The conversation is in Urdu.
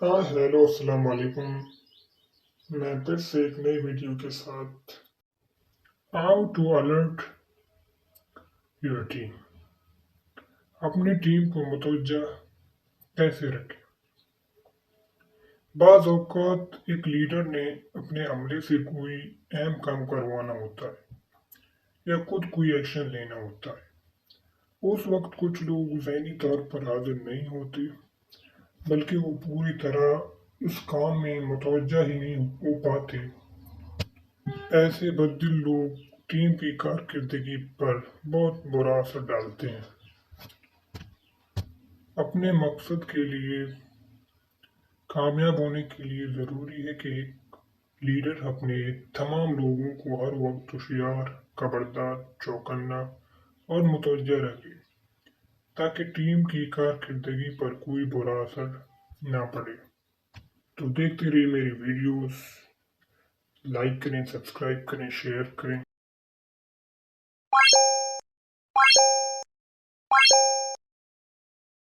ہاں ہیلو السلام علیکم. میں پھر سے ایک نئی ویڈیو کے ساتھ how to alert your team. اپنی ٹیم کو متوجہ کیسے رکھیں. بعض اوقات ایک لیڈر نے اپنے عملے سے کوئی اہم کام کروانا ہوتا ہے یا خود کوئی ایکشن لینا ہوتا ہے. اس وقت کچھ لوگ ذہنی طور پر حاضر نہیں ہوتے بلکہ وہ پوری طرح اس کام میں متوجہ ہی نہیں ہو پاتے. ایسے بددل لوگ ٹیم کی کارکردگی پر بہت برا اثر ڈالتے ہیں. اپنے مقصد کے لیے کامیاب ہونے کے لیے ضروری ہے کہ ایک لیڈر اپنے تمام لوگوں کو ہر وقت ہوشیار، خبردار، چوکنا اور متوجہ رکھے تاکہ ٹیم کی کارکردگی پر کوئی برا اثر نہ پڑے. تو دیکھتے رہیے میری ویڈیوز، لائک کریں، سبسکرائب کریں، شیئر کریں.